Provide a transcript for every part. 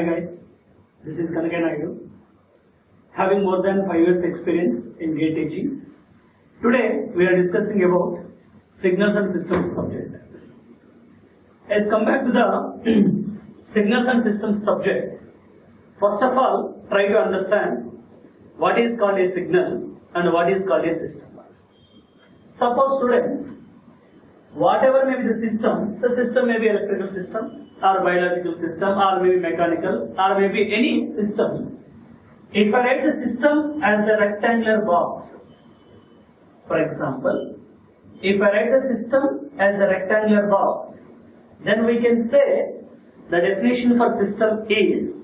guys, this is Kanakay Naidu, having more than 5 years experience in GATE teaching. Today we are discussing about signals and systems subject. As compared to the signals and systems subject, first of all try to understand what is called a signal and what is called a system. Suppose students, whatever may be the system may be electrical system or biological system or maybe mechanical or maybe any system. If I write the system as a rectangular box, for example, if I write the system as a rectangular box, then we can say the definition for system is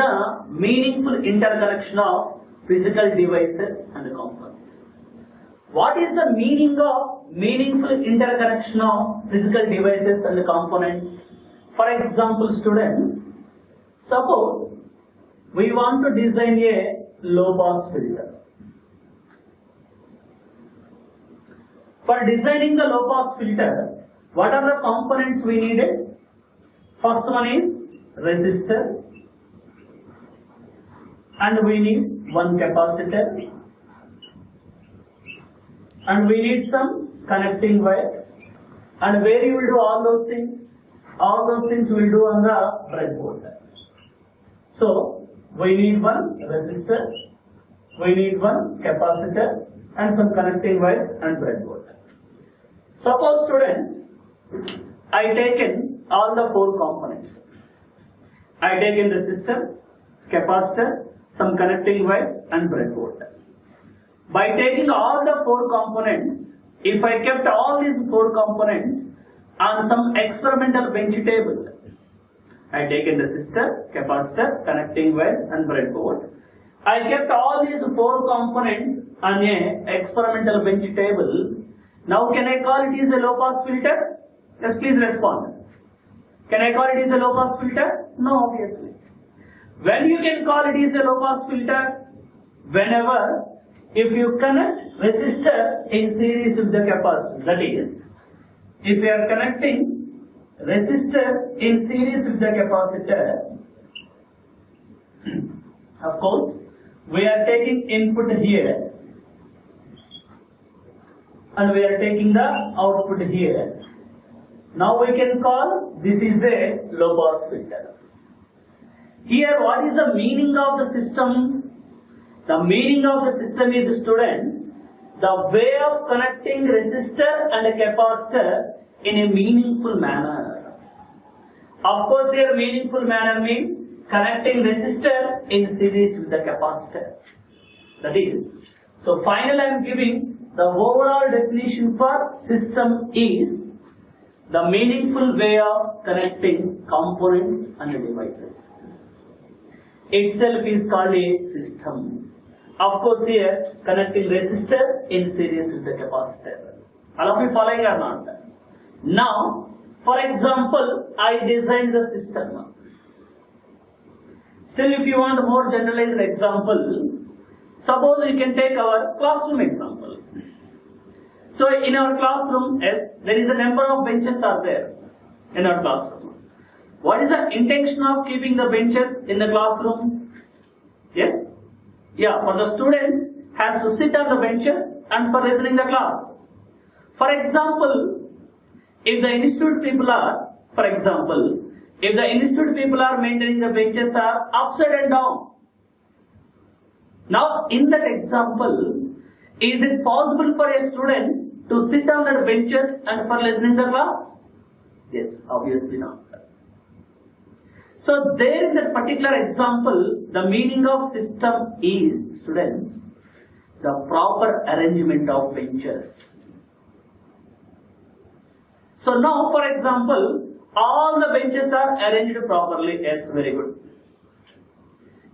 the meaningful interconnection of physical devices and components. What is the meaning of meaningful interconnection of physical devices and components? For example, students, suppose we want to design a low pass filter. For designing the low pass filter, what are the components we needed? First one is resistor, and we need one capacitor, and we need some connecting wires. And where you will do all those things? All those things we will do on the breadboard. So we need one resistor, we need one capacitor, and some connecting wires and breadboard. Suppose students, I taken all the 4 components. I taken resistor, capacitor, some connecting wires and breadboard. By taking all the 4 components, if I kept all these 4 components on some experimental bench table, I taken resistor, capacitor, connecting wires and breadboard. I kept all these 4 components on a experimental bench table. Now can I call it is a low pass filter? Yes, please respond. Can I call it is a low pass filter? No, obviously. When you can call it is a low pass filter? Whenever if you connect resistor in series with the capacitor, that is, if you are connecting resistor in series with the capacitor, of course, we are taking input here and we are taking the output here. Now we can call this is a low pass filter. Here, what is the meaning of the system? The meaning of the system is, students, the way of connecting resistor and a capacitor in a meaningful manner. Of course, here meaningful manner means connecting resistor in series with the capacitor. That is, so finally I am giving the overall definition for system is the meaningful way of connecting components and devices. Itself is called a system. Of course, here connecting resistor in series with the capacitor. All of you following or not? Now, for example, I designed the system. Still, if you want a more generalized example, suppose you can take our classroom example. So, in our classroom, yes, there is a number of benches are there in our classroom. What is the intention of keeping the benches in the classroom? Yes? Yeah, for the students has to sit on the benches and for listening the class. For example, if the institute people are, maintaining the benches are upside and down. Now, in that example, is it possible for a student to sit on the benches and for listening the class? Yes, obviously not. So there in that particular example, the meaning of system is, students, the proper arrangement of benches. So now, for example, all the benches are arranged properly. Yes, very good.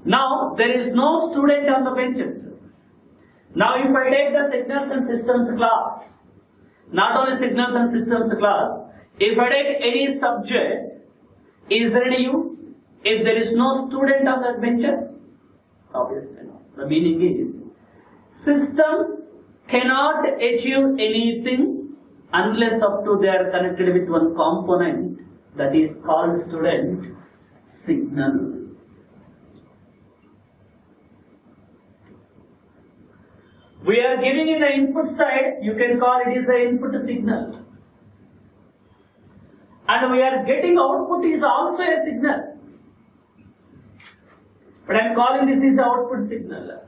Now there is no student on the benches. Now if I take the signals and systems class, not only signals and systems class, if I take any subject, is there any use if there is no student on the benches? Obviously not. The meaning is, systems cannot achieve anything unless up to they are connected with one component that is called student, signal. We are giving in the input side, you can call it is an input signal. And we are getting output is also a signal. But I am calling this is the output signal.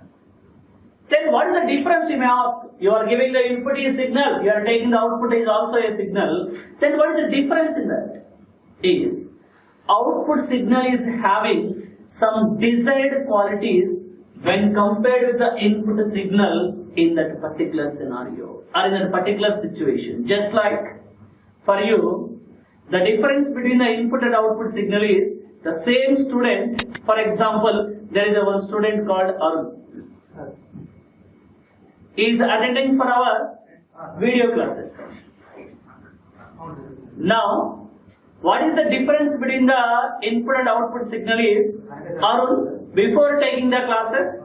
Then what is the difference, you may ask? You are giving the input is signal, you are taking the output is also a signal. Then what is the difference in that? Is output signal is having some desired qualities when compared with the input signal in that particular scenario or in that particular situation. Just like for you, the difference between the input and output signal is the same student. For example, there is a one student called Arun. He is attending for our video classes. Now, what is the difference between the input and output signal is Arun before taking the classes,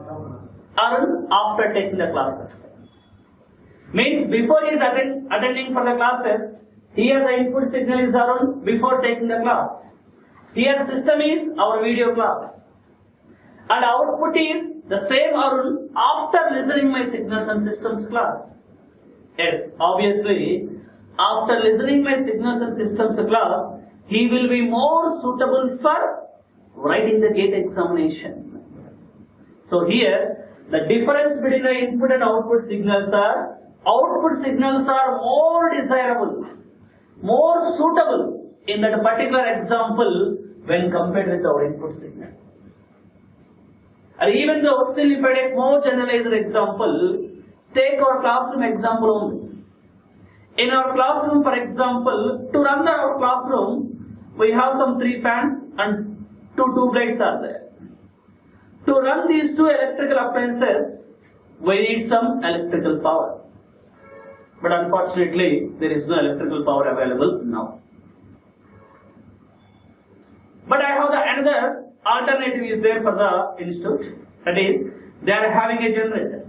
Arun after taking the classes. Means before he is attending for the classes, here the input signal is Arun before taking the class. Here system is our video class. And output is the same Arun after listening my signals and systems class. Yes, obviously, after listening my signals and systems class, he will be more suitable for writing the GATE examination. So here, the difference between the input and output signals are more desirable, more suitable in that particular example when compared with our input signal. And even though still if I take more generalized example, take our classroom example only. In our classroom, for example, to run our classroom, we have some 3 fans and 2 tube lights are there. To run these 2 electrical appliances, we need some electrical power. But unfortunately, there is no electrical power available now. But I have another alternative is there for the institute. That is, they are having a generator.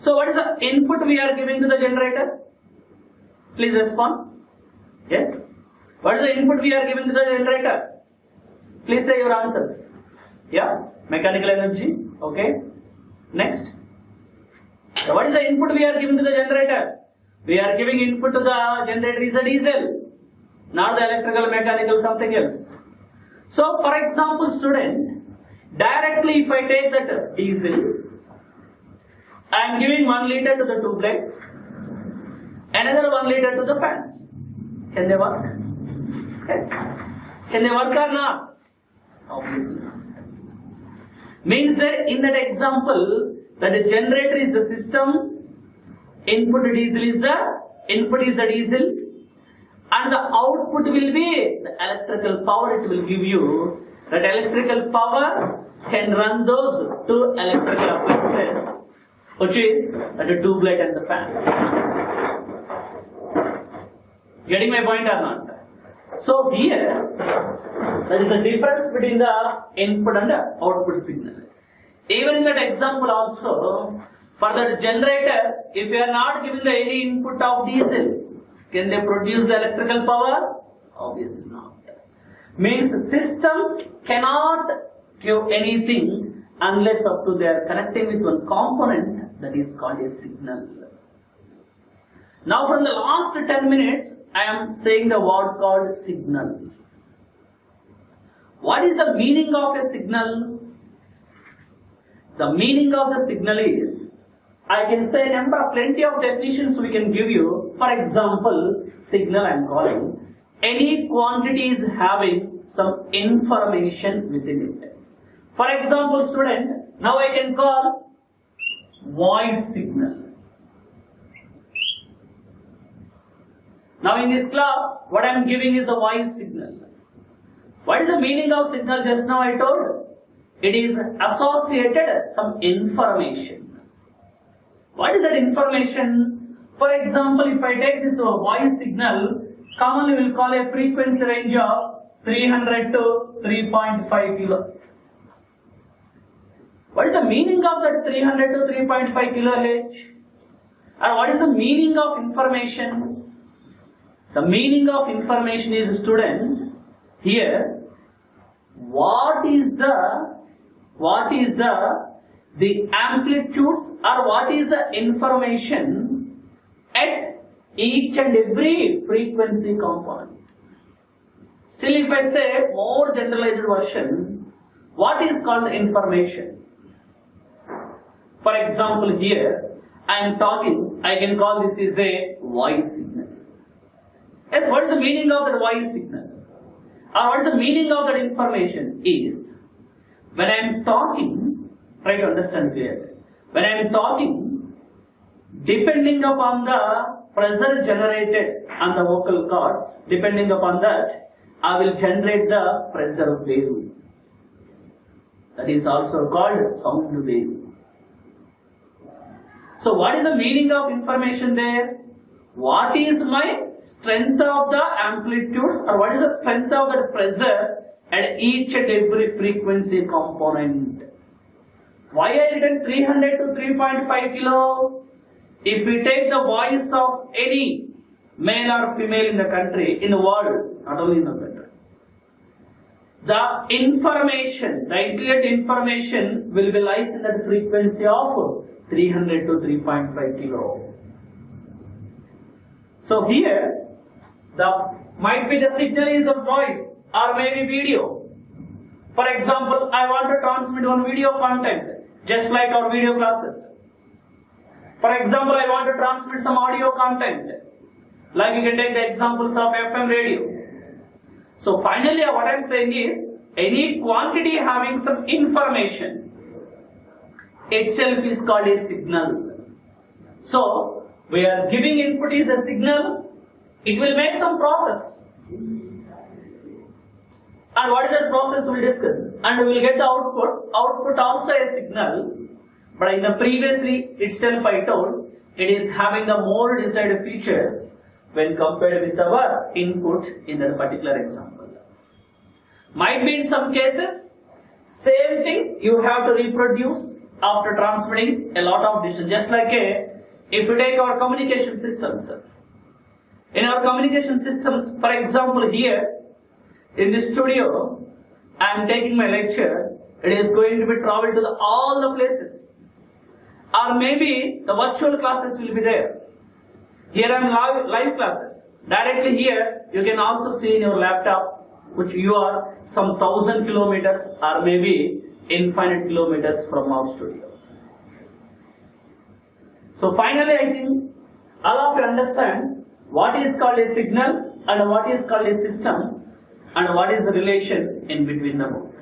So what is the input we are giving to the generator? Please respond. Yes? What is the input we are giving to the generator? Please say your answers. Yeah? Mechanical energy. Okay. Next. So what is the input we are giving to the generator? We are giving input to the generator is a diesel. Not the electrical, mechanical, something else. So for example, student, directly if I take that diesel, I am giving 1 liter to the tube lights, another 1 liter to the fans. Can they work? Yes. Can they work or not? Obviously not. Means that in that example, that the generator is the system, input diesel is the diesel, and the output will be the electrical power it will give you. That electrical power can run those 2 electrical appliances, which is the tube light and the fan. Getting my point or not? So here, there is a difference between the input and the output signal. Even in that example also, for that generator, if you are not giving the any input of diesel, can they produce the electrical power? Obviously not. Means systems cannot give anything unless up to they are connecting with one component that is called a signal. Now from the last 10 minutes, I am saying the word called signal. What is the meaning of a signal? The meaning of the signal is, I can say plenty of definitions we can give you. For example, signal I am calling any quantity is having some information within it. For example, student, now I can call voice signal. Now in this class, what I am giving is a voice signal. What is the meaning of signal? Just now I told. It is associated some information. What is that information? For example, if I take this voice signal, commonly we will call a frequency range of 300 to 3.5 kilo. What is the meaning of that 300 to 3.5 kilohertz? And what is the meaning of information? The meaning of information is, student, here what is the amplitudes or what is the information at each and every frequency component. Still, if I say more generalized version, what is called information? For example, here I am talking, I can call this is a voice signal. Yes, what is the meaning of that voice signal? Or what is the meaning of that information is, when I am talking, try to understand clearly. When I am talking, depending upon the pressure generated on the vocal cords, depending upon that, I will generate the pressure wave. That is also called sound wave. So what is the meaning of information there? What is my strength of the amplitudes, or what is the strength of the pressure at each and every frequency component? Why I written 300 to 3.5 kilo? If we take the voice of any male or female in the country, in the world, not only in the country, the information, the accurate information will be lies in that frequency of 300 to 3.5 kilo. So here, might be the signal is the voice or maybe video. For example, I want to transmit one video content, just like our video classes. For example, I want to transmit some audio content, like you can take the examples of FM radio. So finally, what I am saying is, any quantity having some information itself is called a signal. So we are giving input is a signal, it will make some process. And what is that process we will discuss. And we will get the output. Output also a signal. But in the previously itself I told, it is having the more desired features when compared with our input in that particular example. Might be in some cases, same thing you have to reproduce after transmitting a lot of distance. Just like if we take our communication systems. In our communication systems, for example here, in this studio, I am taking my lecture, it is going to be traveled to all the places. Or maybe the virtual classes will be there. Here I am live classes. Directly here, you can also see in your laptop, which you are some 1,000 kilometers or maybe infinite kilometers from our studio. So finally, I think all of you understand what is called a signal and what is called a system and what is the relation in between the both.